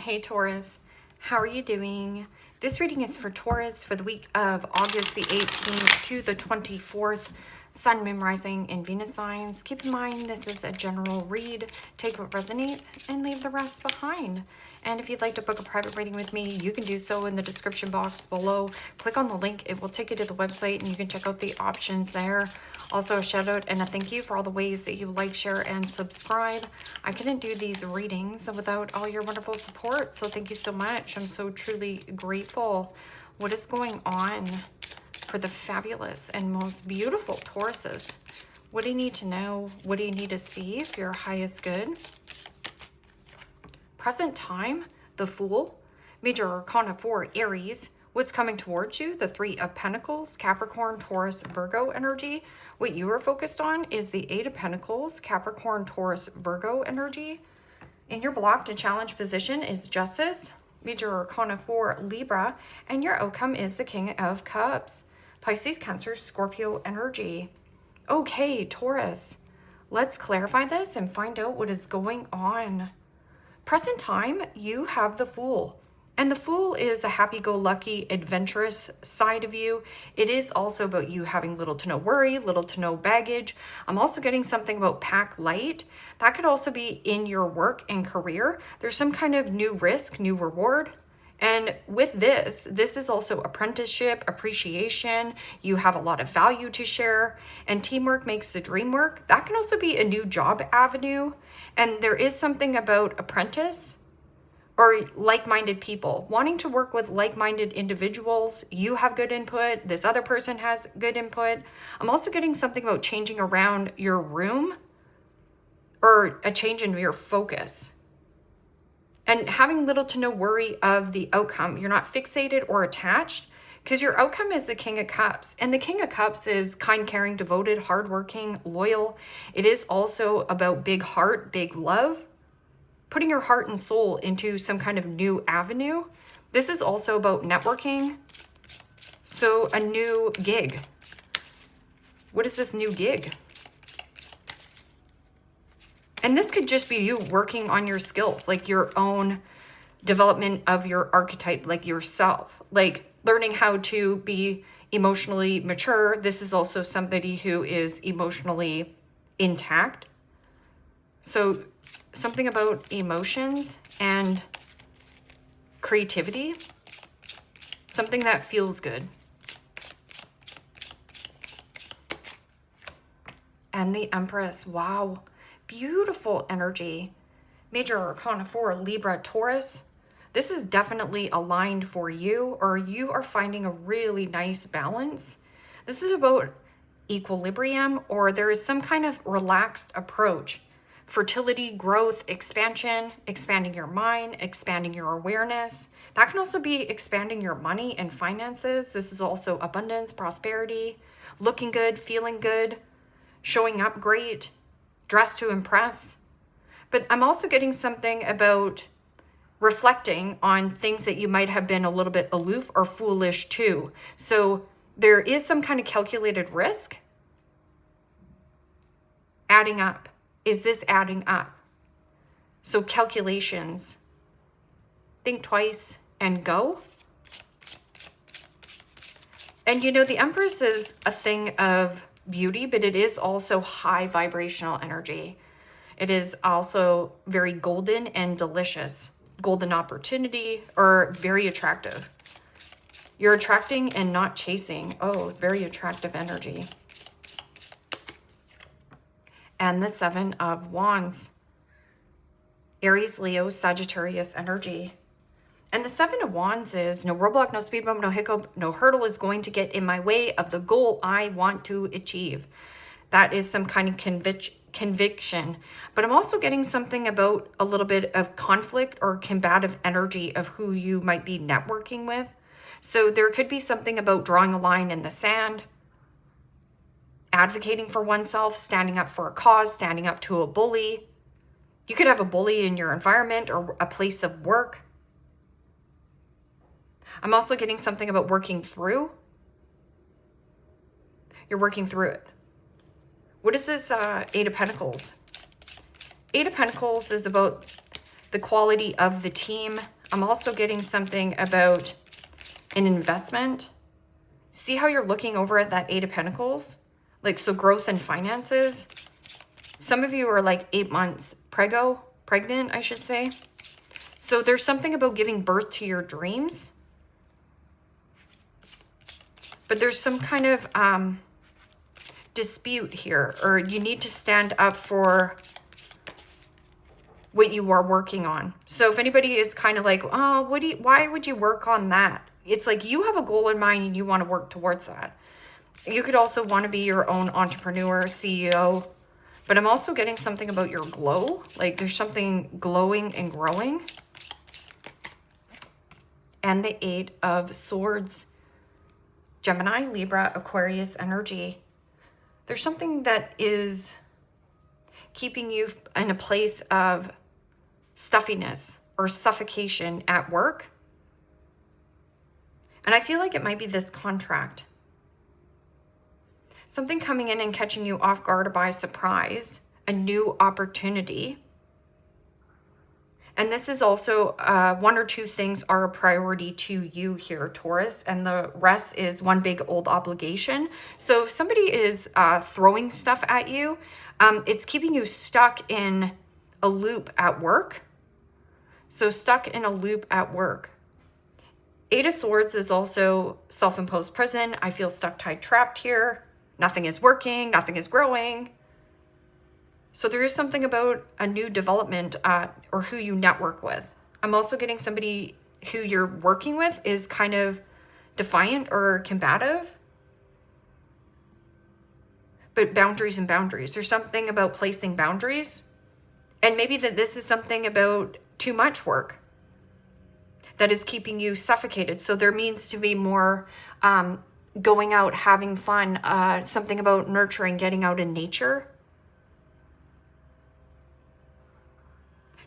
Hey Taurus, how are you doing? This reading is for Taurus for the week of August the 18th to the 24th. Sun, Moon, Rising, and Venus signs. Keep in mind this is a general read. Take what resonates and leave the rest behind. And if you'd like to book a private reading with me, you can do so in the description box below. Click on the link. It will take you to the website and you can check out the options there. Also a shout out and a thank you for all the ways that you like, share, and subscribe. I couldn't do these readings without all your wonderful support. So thank you so much. I'm so truly grateful. What is going on for the fabulous and most beautiful Tauruses? What do you need to know? What do you need to see for your highest good? Present time, the Fool. Major Arcana 4, Aries. What's coming towards you? The Three of Pentacles, Capricorn, Taurus, Virgo energy. What you are focused on is the Eight of Pentacles, Capricorn, Taurus, Virgo energy. In your blocked and challenged position is Justice. Major Arcana 4, Libra. And your outcome is the King of Cups. Pisces, Cancer, Scorpio energy. Okay, Taurus, let's clarify this and find out what is going on. Present time, you have the Fool. And the Fool is a happy-go-lucky, adventurous side of you. It is also about you having little to no worry, little to no baggage. I'm also getting something about pack light. That could also be in your work and career. There's some kind of new risk, new reward. And with this is also apprenticeship, appreciation. You have a lot of value to share, and teamwork makes the dream work. That can also be a new job avenue. And there is something about apprentice or like-minded people, wanting to work with like-minded individuals. You have good input. This other person has good input. I'm also getting something about changing around your room or a change in your focus. And having little to no worry of the outcome. You're not fixated or attached because your outcome is the King of Cups. And the King of Cups is kind, caring, devoted, hardworking, loyal. It is also about big heart, big love, putting your heart and soul into some kind of new avenue. This is also about networking. So a new gig. What is this new gig? And this could just be you working on your skills, like your own development of your archetype, like yourself, like learning how to be emotionally mature. This is also somebody who is emotionally intact. So something about emotions and creativity, something that feels good. And the Empress, wow. Beautiful energy. Major Arcana 4, Libra, Taurus. This is definitely aligned for you, or you are finding a really nice balance. This is about equilibrium, or there is some kind of relaxed approach. Fertility, growth, expansion, expanding your mind, expanding your awareness. That can also be expanding your money and finances. This is also abundance, prosperity, looking good, feeling good, showing up great, dressed to impress. But I'm also getting something about reflecting on things that you might have been a little bit aloof or foolish to. So there is some kind of calculated risk adding up. Is this adding up? So calculations. Think twice and go. And you know, the Empress is a thing of beauty, but it is also high vibrational energy. It is also very golden and delicious. Golden opportunity, or very attractive. You're attracting and not chasing. Oh, very attractive energy. And the Seven of Wands. Aries, Leo, Sagittarius energy. And the Seven of Wands is no roadblock, no speed bump, no hiccup, no hurdle is going to get in my way of the goal I want to achieve. That is some kind of conviction. But I'm also getting something about a little bit of conflict or combative energy of who you might be networking with. So there could be something about drawing a line in the sand, advocating for oneself, standing up for a cause, standing up to a bully. You could have a bully in your environment or a place of work. I'm also getting something about working through. You're working through it. What is this Eight of Pentacles? Eight of Pentacles is about the quality of the team. I'm also getting something about an investment. See how you're looking over at that Eight of Pentacles? Like, so growth and finances. Some of you are like 8 months pregnant, I should say. So there's something about giving birth to your dreams. But there's some kind of dispute here, or you need to stand up for what you are working on. So if anybody is kind of like, oh, why would you work on that? It's like you have a goal in mind and you want to work towards that. You could also want to be your own entrepreneur, CEO, but I'm also getting something about your glow. Like there's something glowing and growing. And the Eight of Swords, Gemini, Libra, Aquarius energy. There's something that is keeping you in a place of stuffiness or suffocation at work. And I feel like it might be this contract. Something coming in and catching you off guard by surprise, a new opportunity. And this is also one or two things are a priority to you here, Taurus, and the rest is one big old obligation. So if somebody is throwing stuff at you, it's keeping you stuck in a loop at work. So stuck in a loop at work. Eight of Swords is also self-imposed prison. I feel stuck, tied, trapped here. Nothing is working, nothing is growing. So there is something about a new development or who you network with. I'm also getting somebody who you're working with is kind of defiant or combative. But boundaries and boundaries. There's something about placing boundaries. And maybe that this is something about too much work that is keeping you suffocated. So there means to be more going out, having fun, something about nurturing, getting out in nature.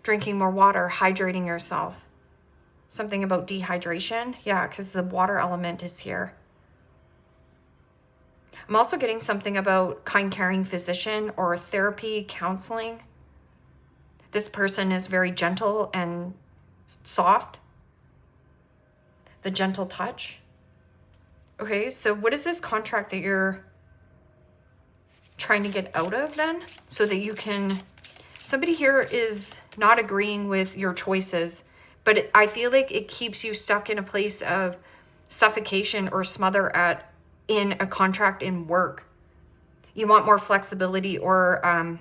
Drinking more water, hydrating yourself. Something about dehydration. Yeah, because the water element is here. I'm also getting something about kind, caring physician or therapy, counseling. This person is very gentle and soft. The gentle touch. Okay, so what is this contract that you're trying to get out of then? So that you can... Somebody here is not agreeing with your choices, but I feel like it keeps you stuck in a place of suffocation or smother in a contract in work. You want more flexibility or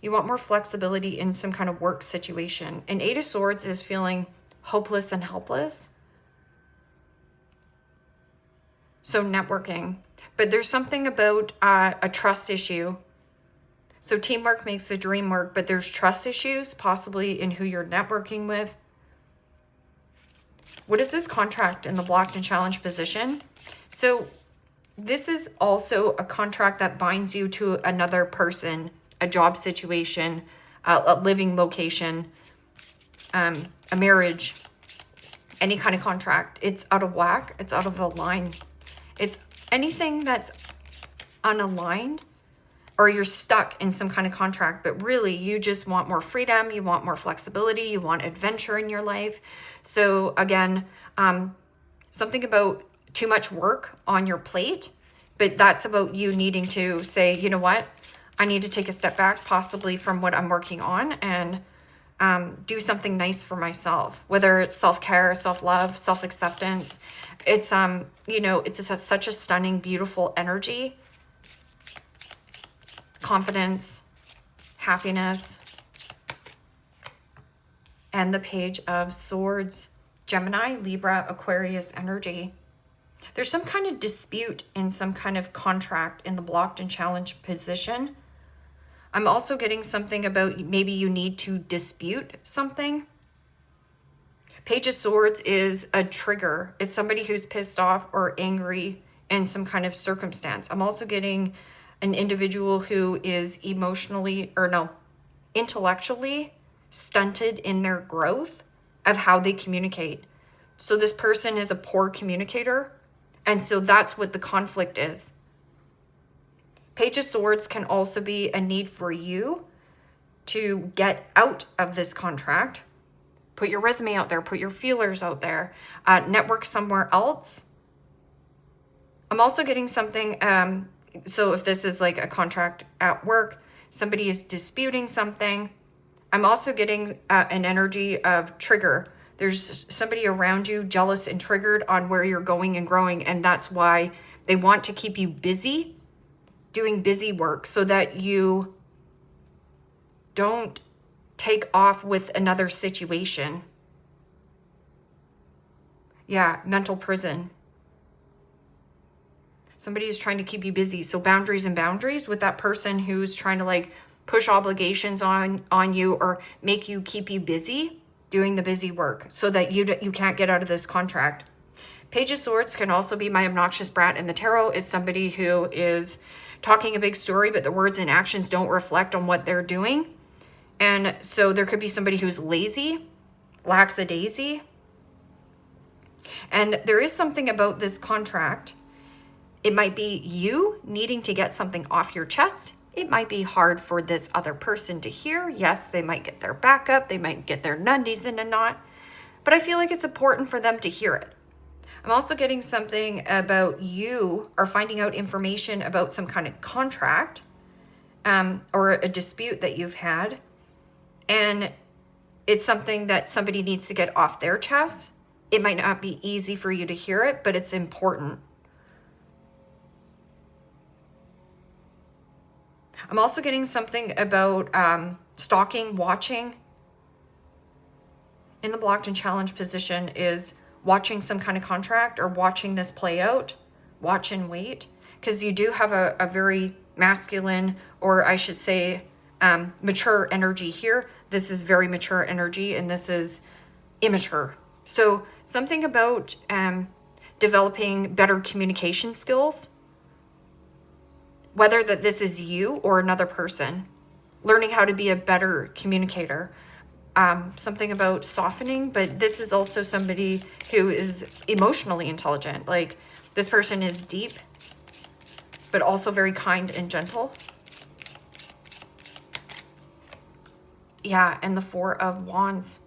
you want more flexibility in some kind of work situation. And Eight of Swords is feeling hopeless and helpless. So networking, but there's something about a trust issue. So teamwork makes the dream work, but there's trust issues possibly in who you're networking with. What is this contract in the blocked and challenged position? So this is also a contract that binds you to another person, a job situation, a living location, a marriage, any kind of contract. It's out of whack. It's out of the line. It's anything that's unaligned, or you're stuck in some kind of contract, but really you just want more freedom, you want more flexibility, you want adventure in your life. So again, something about too much work on your plate, but that's about you needing to say, you know what, I need to take a step back possibly from what I'm working on and do something nice for myself, whether it's self-care, self-love, self-acceptance. It's, you know, it's such a stunning, beautiful energy. Confidence, happiness, and the Page of Swords, Gemini, Libra, Aquarius energy. There's some kind of dispute in some kind of contract in the blocked and challenged position. I'm also getting something about maybe you need to dispute something. Page of Swords is a trigger. It's somebody who's pissed off or angry in some kind of circumstance. I'm also getting an individual who is intellectually stunted in their growth of how they communicate. So this person is a poor communicator, and so that's what the conflict is. Page of Swords can also be a need for you to get out of this contract. Put your resume out there, put your feelers out there, network somewhere else. I'm also getting something, so if this is like a contract at work, somebody is disputing something. I'm also getting an energy of trigger. There's somebody around you jealous and triggered on where you're going and growing, and that's why they want to keep you busy, doing busy work, so that you don't take off with another situation. Yeah, mental prison. Somebody is trying to keep you busy. So boundaries and boundaries with that person who's trying to like push obligations on you or make you keep you busy doing the busy work so that you can't get out of this contract. Page of Swords can also be my obnoxious brat in the tarot. It's somebody who is talking a big story, but the words and actions don't reflect on what they're doing. And so there could be somebody who's lazy, lackadaisy. And there is something about this contract. It might be you needing to get something off your chest. It might be hard for this other person to hear. Yes, they might get their back up. They might get their nundies in a knot. But I feel like it's important for them to hear it. I'm also getting something about you or finding out information about some kind of contract or a dispute that you've had. And it's something that somebody needs to get off their chest. It might not be easy for you to hear it, but it's important. I'm also getting something about stalking, watching. In the blocked and challenged position is watching some kind of contract or watching this play out. Watch and wait. Because you do have a very masculine, or I should say mature energy here. This is very mature energy and this is immature. So something about developing better communication skills, whether that this is you or another person, learning how to be a better communicator. Something about softening, but this is also somebody who is emotionally intelligent. Like this person is deep, but also very kind and gentle. Yeah, and the Four of Wands.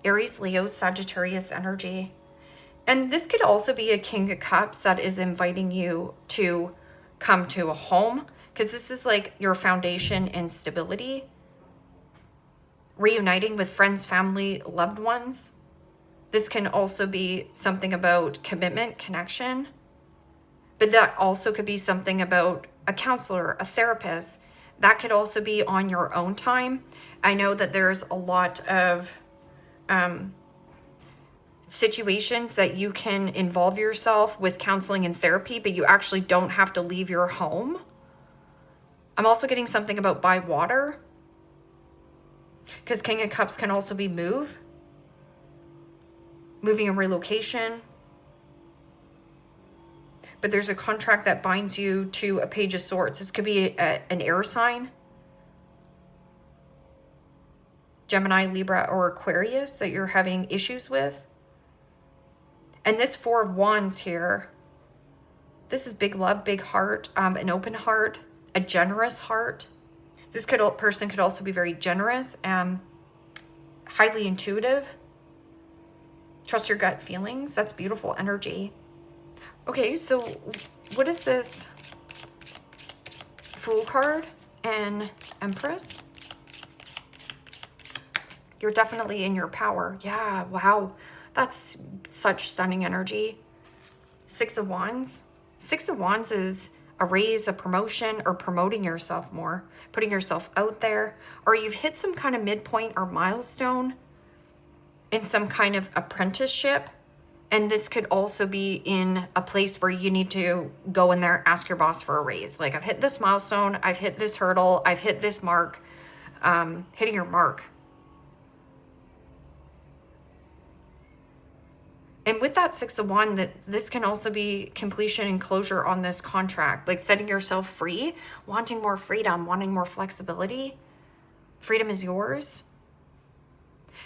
Aries, Leo, Sagittarius energy. And this could also be a King of Cups that is inviting you to come to a home, because this is like your foundation and stability. Reuniting with friends, family, loved ones. This can also be something about commitment, connection. But that also could be something about a counselor, a therapist. That could also be on your own time. I know that there's a lot of situations that you can involve yourself with counseling and therapy, but you actually don't have to leave your home. I'm also getting something about by water, because King of Cups can also be moving and relocation. But there's a contract that binds you to a Page of Swords. This could be an air sign. Gemini, Libra, or Aquarius that you're having issues with. And this Four of Wands here, this is big love, big heart, an open heart, a generous heart. This person could also be very generous and highly intuitive. Trust your gut feelings. That's beautiful energy. Okay, so what is this Fool card and Empress? You're definitely in your power. Yeah, wow. That's such stunning energy. Six of Wands. Six of Wands is a raise, a promotion, or promoting yourself more, putting yourself out there, or you've hit some kind of midpoint or milestone in some kind of apprenticeship. And this could also be in a place where you need to go in there, ask your boss for a raise. Like, I've hit this milestone, I've hit this hurdle, I've hit this mark, hitting your mark. And with that Six of Wands, this can also be completion and closure on this contract, like setting yourself free, wanting more freedom, wanting more flexibility. Freedom is yours.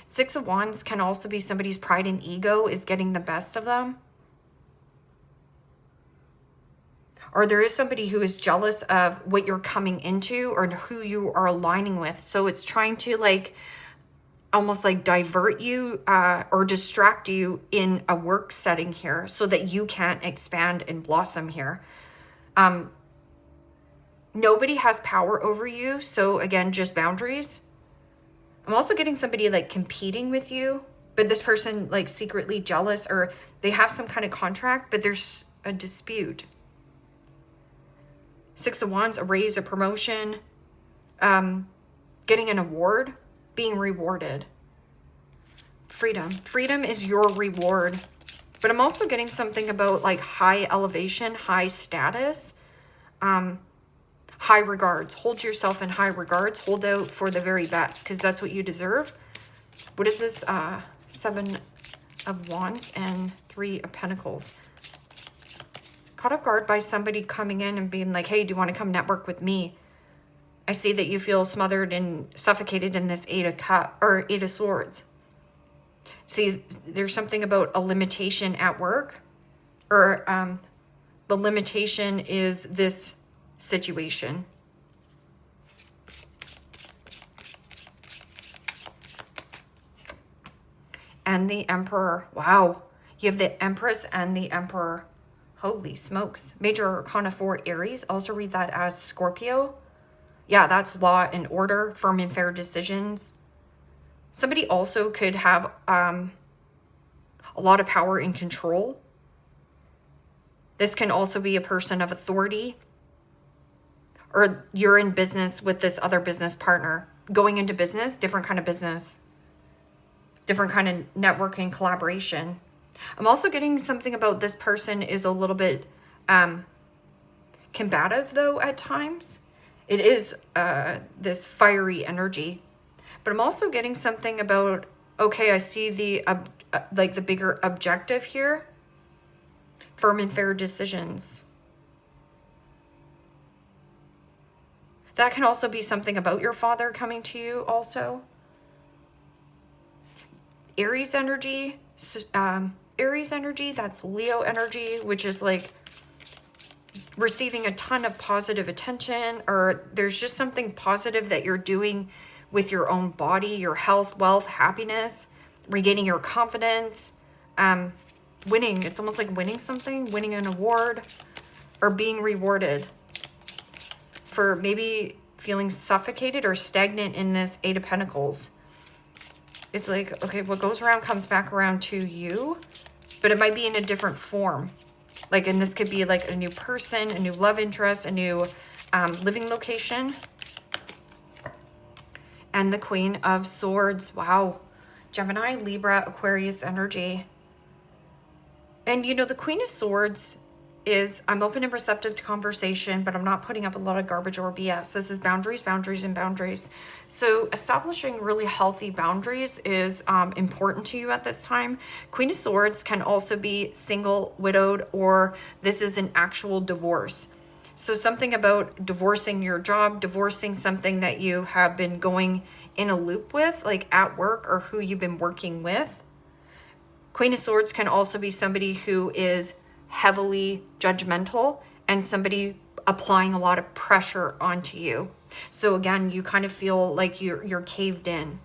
Six of Wands can also be somebody's pride and ego is getting the best of them. or there is somebody who is jealous of what you're coming into or who you are aligning with. So it's trying to like almost like divert you or distract you in a work setting here so that you can't expand and blossom here. Nobody has power over you. So again, just boundaries. I'm also getting somebody like competing with you, but this person like secretly jealous, or they have some kind of contract, but there's a dispute. Six of Wands, a raise, a promotion, getting an award, being rewarded. Freedom. Freedom is your reward. But I'm also getting something about like high elevation, high status, high regards. Hold yourself in high regards. Hold out for the very best because that's what you deserve. What is this? Seven of Wands and Three of Pentacles. Caught off guard by somebody coming in and being like, hey, do you want to come network with me? I see that you feel smothered and suffocated in this Eight of Swords. See, there's something about a limitation at work, or the limitation is this situation. And the Emperor. Wow. You have the Empress and the Emperor. Holy smokes. Major Arcana 4, Aries. Also read that as Scorpio. Yeah, that's law and order, firm and fair decisions. Somebody also could have a lot of power and control. This can also be a person of authority, or you're in business with this other business partner. Going into business, different kind of business, different kind of networking, collaboration. I'm also getting something about this person is a little bit combative though at times. It is this fiery energy. But I'm also getting something about, okay, I see the like the bigger objective here. Firm and fair decisions. That can also be something about your father coming to you also. Aries energy, that's Leo energy, which is like receiving a ton of positive attention, or there's just something positive that you're doing with your own body, your health, wealth, happiness, regaining your confidence, winning. It's almost like winning something, winning an award, or being rewarded for maybe feeling suffocated or stagnant in this Eight of Pentacles. It's like, okay, what goes around comes back around to you, but it might be in a different form. Like, and this could be like a new person, a new love interest, a new living location. And the Queen of Swords. Wow. Gemini, Libra, Aquarius energy. And you know, the Queen of Swords is, I'm open and receptive to conversation, but I'm not putting up a lot of garbage or BS. This is boundaries, boundaries, and boundaries. So establishing really healthy boundaries is important to you at this time. Queen of Swords can also be single, widowed, or this is an actual divorce. So something about divorcing your job, divorcing something that you have been going in a loop with, like at work, or who you've been working with. Queen of Swords can also be somebody who is heavily judgmental and somebody applying a lot of pressure onto you. So again, you kind of feel like you're caved in.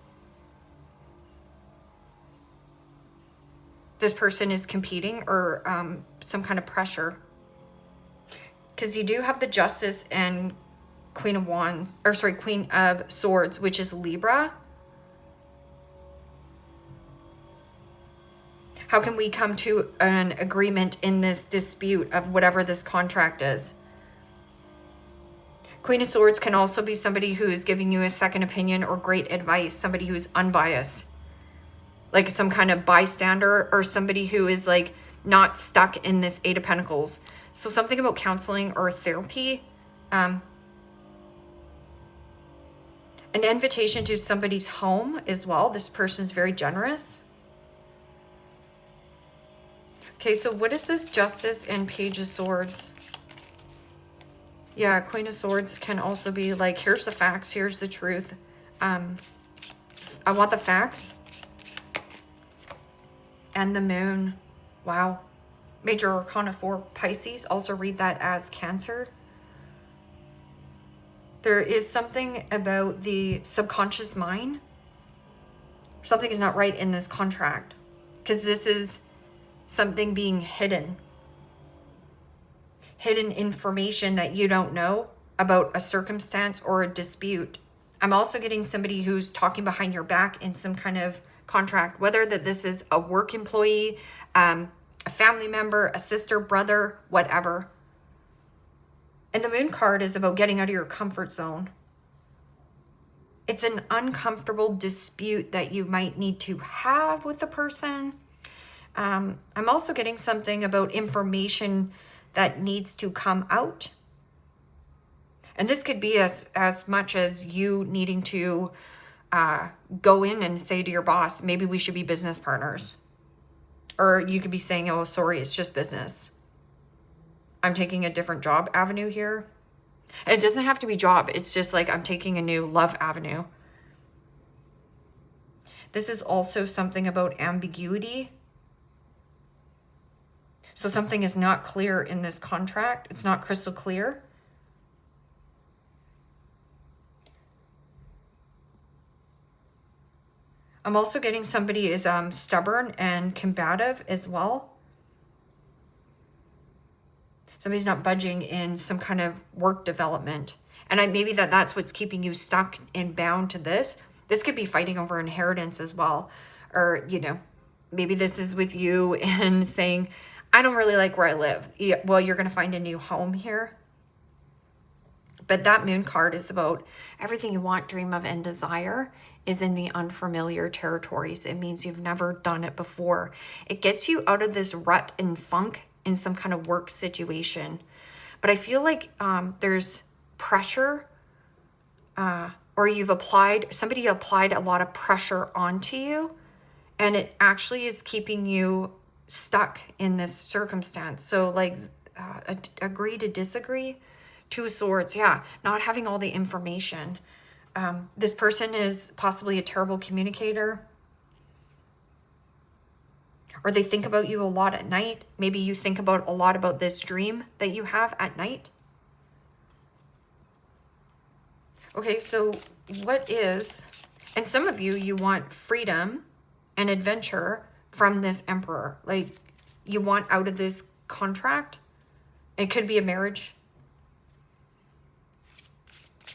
This person is competing or some kind of pressure. Because you do have the Justice and Queen of Swords, which is Libra. How can we come to an agreement in this dispute of whatever this contract is? Queen of Swords can also be somebody who is giving you a second opinion or great advice, somebody who is unbiased, like some kind of bystander, or somebody who is like not stuck in this Eight of Pentacles. So something about counseling or therapy. An invitation to somebody's home as well. This person's very generous. Okay, so what is this Justice and Page of Swords? Yeah, Queen of Swords can also be like, here's the facts, here's the truth. I want the facts. And the Moon. Wow. Major Arcana 4, Pisces. Also read that as Cancer. There is something about the subconscious mind. Something is not right in this contract, because this is something being hidden. Hidden information that you don't know about a circumstance or a dispute. I'm also getting somebody who's talking behind your back in some kind of contract, whether that this is a work employee, a family member, a sister, brother, whatever. And the Moon card is about getting out of your comfort zone. It's an uncomfortable dispute that you might need to have with the person. I'm also getting something about information that needs to come out. And this could be as much as you needing to go in and say to your boss, maybe we should be business partners. Or you could be saying, oh, sorry, it's just business. I'm taking a different job avenue here. And it doesn't have to be job. It's just like I'm taking a new love avenue. This is also something about ambiguity. So something is not clear in this contract. It's not crystal clear. I'm also getting somebody is stubborn and combative as well. Somebody's not budging in some kind of work development. And maybe that's what's keeping you stuck and bound to this. This could be fighting over inheritance as well. Or, you know, maybe this is with you and saying, I don't really like where I live. Well, you're going to find a new home here. But that Moon card is about everything you want, dream of, and desire is in the unfamiliar territories. It means you've never done it before. It gets you out of this rut and funk in some kind of work situation. But I feel like there's pressure or somebody applied a lot of pressure onto you, and it actually is keeping you stuck in this circumstance. So like agree to disagree. 2 of Swords, yeah, not having all the information. This person is possibly a terrible communicator. Or they think about you a lot at night. Maybe you think about a lot about this dream that you have at night. Okay, so what is, and some of you want freedom and adventure from this Emperor. Like you want out of this contract. It could be a marriage.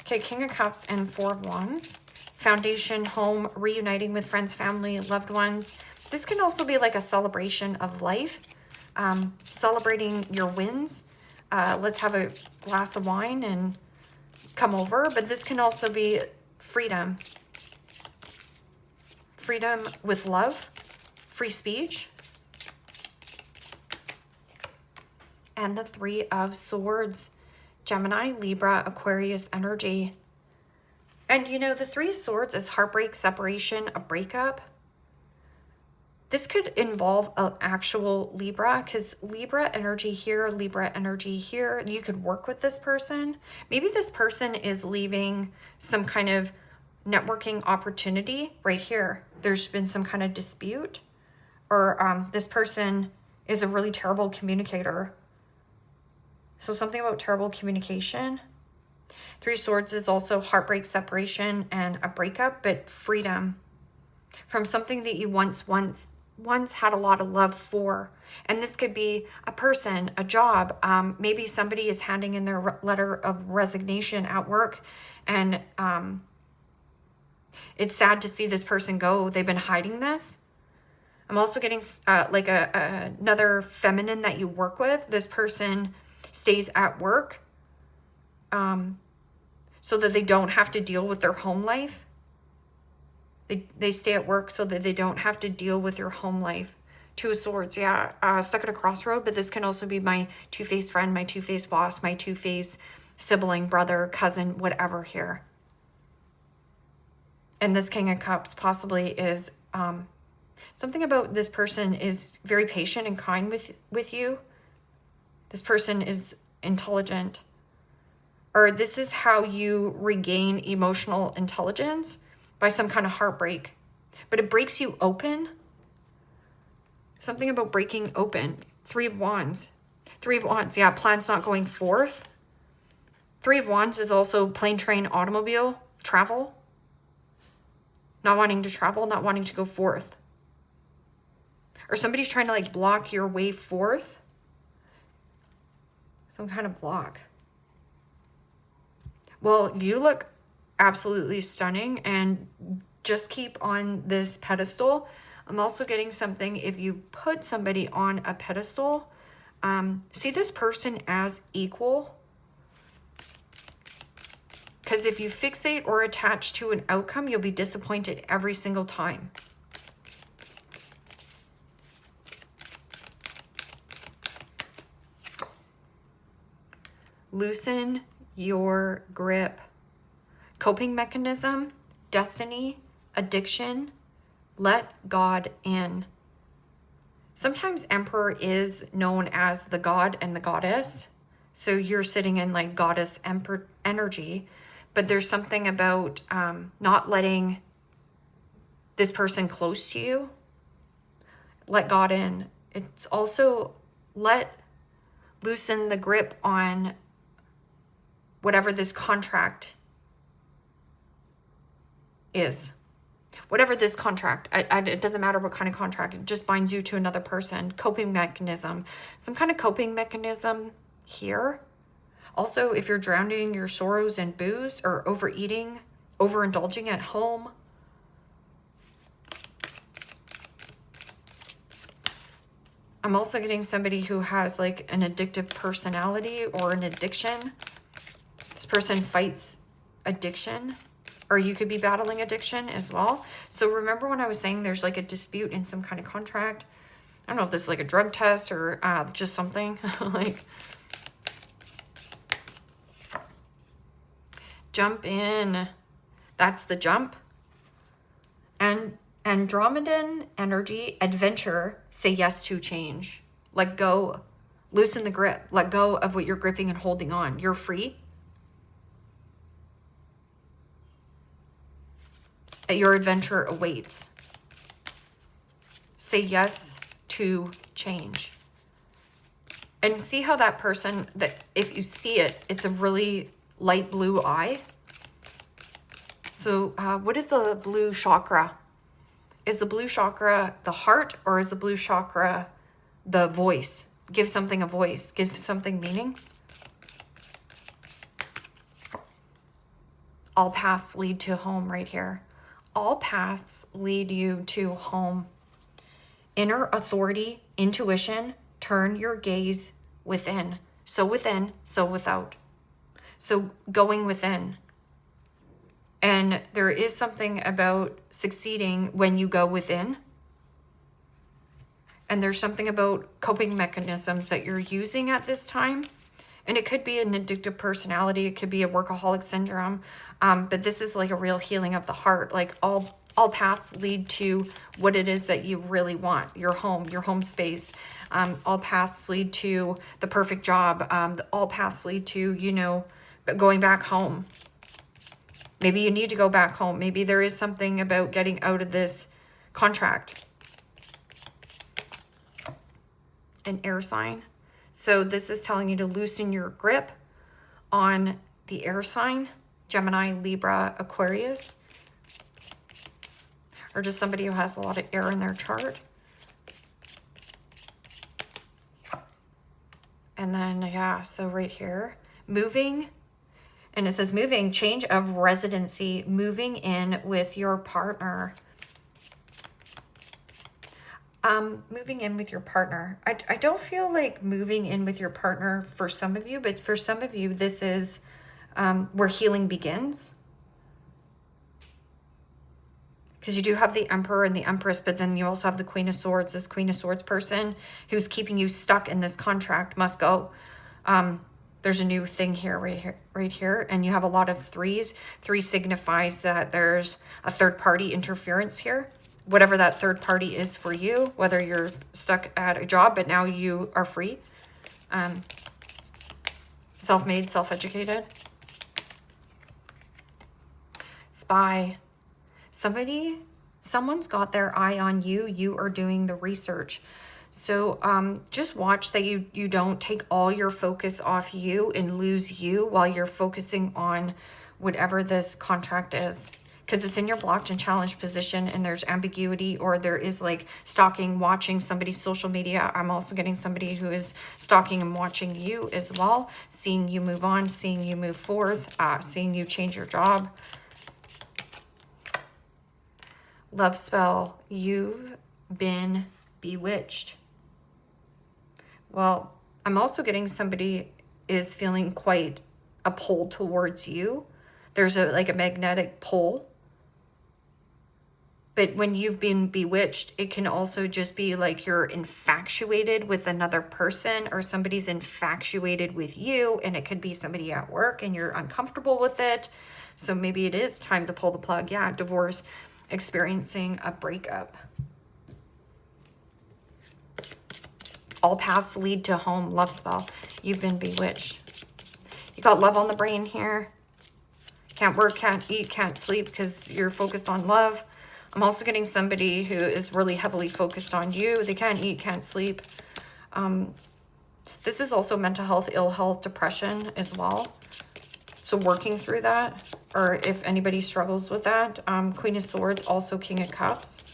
Okay, King of Cups and 4 of Wands. Foundation, home, reuniting with friends, family, loved ones. This can also be like a celebration of life, celebrating your wins. Let's have a glass of wine and come over. But this can also be freedom. Freedom with love, free speech. And the 3 of Swords. Gemini, Libra, Aquarius energy. And you know, the 3 of Swords is heartbreak, separation, a breakup. This could involve an actual Libra, because Libra energy here, Libra energy here. You could work with this person. Maybe this person is leaving some kind of networking opportunity right here. There's been some kind of dispute, or this person is a really terrible communicator. So something about terrible communication. 3 of Swords is also heartbreak, separation, and a breakup, but freedom from something that you once had a lot of love for. And this could be a person, a job. Maybe somebody is handing in their letter of resignation at work, and it's sad to see this person go. They've been hiding this. I'm also getting like another feminine that you work with. This person stays at work so that they don't have to deal with their home life. They stay at work so that they don't have to deal with your home life. 2 of Swords, yeah, stuck at a crossroad, but this can also be my two-faced friend, my two-faced boss, my two-faced sibling, brother, cousin, whatever here. And this King of Cups possibly is something about this person is very patient and kind with you. This person is intelligent. Or this is how you regain emotional intelligence, by some kind of heartbreak. But it breaks you open. Something about breaking open. Three of Wands. Three of Wands, yeah, plans not going forth. Three of Wands is also plane, train, automobile, travel. Not wanting to travel, not wanting to go forth. Or somebody's trying to like block your way forth. Some kind of block. Well, you look absolutely stunning and just keep on this pedestal. I'm also getting something, if you put somebody on a pedestal, see this person as equal. Because if you fixate or attach to an outcome, you'll be disappointed every single time. Loosen your grip. Coping mechanism, destiny, addiction, let God in. Sometimes Emperor is known as the god and the goddess. So you're sitting in like goddess emperor energy, but there's something about not letting this person close to you. Let God in. It's also loosen the grip on whatever this contract is. Whatever this contract, it doesn't matter what kind of contract, it just binds you to another person. Coping mechanism, some kind of coping mechanism here. Also, if you're drowning your sorrows in booze or overeating, overindulging at home. I'm also getting somebody who has like an addictive personality or an addiction. This person fights addiction. Or you could be battling addiction as well. So remember when I was saying there's like a dispute in some kind of contract? I don't know if this is like a drug test or just something. Like, jump in. That's the jump. And Andromedan energy, adventure, say yes to change. Let go. Loosen the grip. Let go of what you're gripping and holding on. You're free. Your adventure awaits. Say yes to change. And see how that person, that if you see it, it's a really light blue eye. So what is the blue chakra? Is the blue chakra the heart, or is the blue chakra the voice? Give something a voice. Give something meaning. All paths lead to home right here. All paths lead you to home. Inner authority, intuition, turn your gaze within. So within, so without. So going within. And there is something about succeeding when you go within. And there's something about coping mechanisms that you're using at this time. And it could be an addictive personality. It could be a workaholic syndrome. But this is like a real healing of the heart. Like all paths lead to what it is that you really want. Your home space. All paths lead to the perfect job. All paths lead to, you know, going back home. Maybe you need to go back home. Maybe there is something about getting out of this contract. An air sign. So this is telling you to loosen your grip on the air sign. Gemini, Libra, Aquarius. Or just somebody who has a lot of air in their chart. And then, yeah, so right here, moving. And it says moving, change of residency, moving in with your partner. Moving in with your partner. I don't feel like moving in with your partner for some of you, but for some of you, this is where healing begins. Because you do have the Emperor and the Empress, but then you also have the Queen of Swords. This Queen of Swords person who's keeping you stuck in this contract must go. There's a new thing here, right here. And you have a lot of threes. 3 signifies that there's a third party interference here. Whatever that third party is for you, whether you're stuck at a job, but now you are free. Self-made, self-educated. Spy. Someone's got their eye on you. You are doing the research. So just watch that you don't take all your focus off you and lose you while you're focusing on whatever this contract is. Because it's in your blocked and challenged position, and there's ambiguity, or there is like stalking, watching somebody's social media. I'm also getting somebody who is stalking and watching you as well, seeing you move on, seeing you move forth, seeing you change your job. Love spell, you've been bewitched. Well, I'm also getting somebody is feeling quite a pull towards you. There's like a magnetic pull. But when you've been bewitched, it can also just be like you're infatuated with another person, or somebody's infatuated with you, and it could be somebody at work and you're uncomfortable with it. So maybe it is time to pull the plug. Yeah, divorce, experiencing a breakup. All paths lead to home, love spell. You've been bewitched. You got love on the brain here. Can't work, can't eat, can't sleep because you're focused on love. I'm also getting somebody who is really heavily focused on you. They can't eat, can't sleep. This is also mental health, ill health, depression as well. So working through that, or if anybody struggles with that. Queen of Swords, also King of Cups.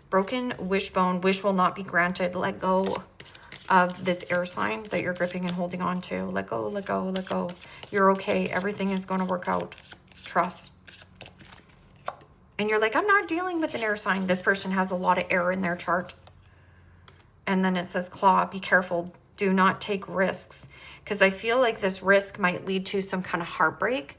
Broken wishbone, wish will not be granted. Let go of this air sign that you're gripping and holding on to. Let go, let go, let go. You're okay. Everything is going to work out. Trust. And you're like, I'm not dealing with an air sign. This person has a lot of air in their chart. And then it says claw, be careful. Do not take risks. Because I feel like this risk might lead to some kind of heartbreak.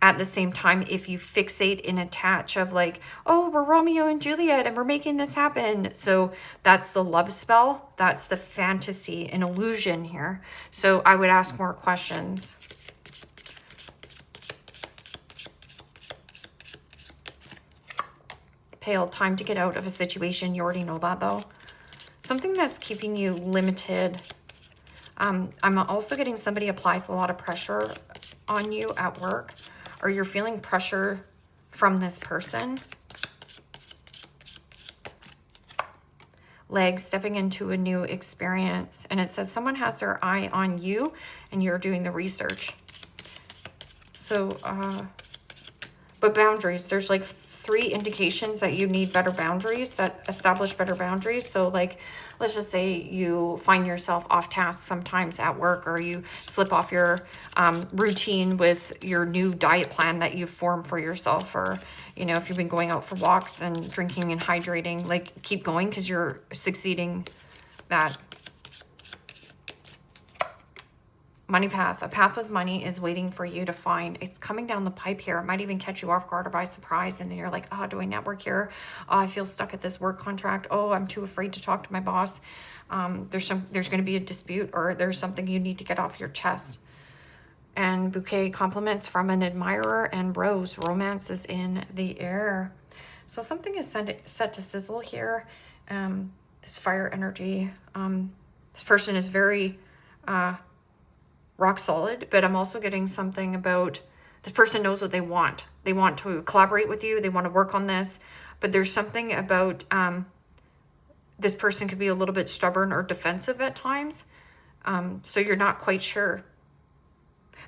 At the same time, if you fixate and attach of like, oh, we're Romeo and Juliet and we're making this happen. So that's the love spell. That's the fantasy and illusion here. So I would ask more questions. Pale, time to get out of a situation. You already know that though. Something that's keeping you limited. I'm also getting somebody applies a lot of pressure on you at work, or you're feeling pressure from this person. Legs, stepping into a new experience. And it says someone has their eye on you and you're doing the research. So, but boundaries, there's like 3 indications that you need better boundaries, that establish better boundaries. So like, let's just say you find yourself off task sometimes at work, or you slip off your routine with your new diet plan that you've formed for yourself, or, you know, if you've been going out for walks and drinking and hydrating, like keep going because you're succeeding that. Money path, a path with money is waiting for you to find. It's coming down the pipe here. It might even catch you off guard or by surprise. And then you're like, oh, do I network here? Oh, I feel stuck at this work contract. Oh, I'm too afraid to talk to my boss. There's going to be a dispute, or there's something you need to get off your chest. And bouquet, compliments from an admirer, and rose, romance is in the air. So something is set to sizzle here. This fire energy. This person is very rock solid, but I'm also getting something about this person knows what they want. They want to collaborate with you. They want to work on this, but there's something about this person could be a little bit stubborn or defensive at times. So you're not quite sure.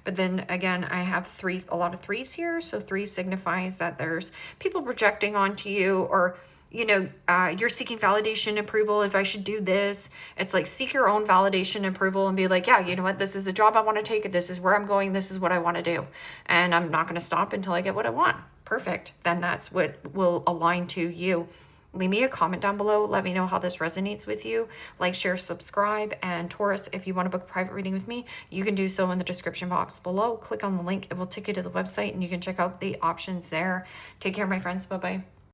But then again, I have a lot of 3s here. So 3 signifies that there's people projecting onto you, or you know, you're seeking validation, approval. If I should do this, it's like seek your own validation, approval, and be like, yeah, you know what? This is the job I want to take. This is where I'm going. This is what I want to do. And I'm not going to stop until I get what I want. Perfect. Then that's what will align to you. Leave me a comment down below. Let me know how this resonates with you. Like, share, subscribe. And Taurus, if you want to book a private reading with me, you can do so in the description box below. Click on the link. It will take you to the website and you can check out the options there. Take care, my friends. Bye-bye.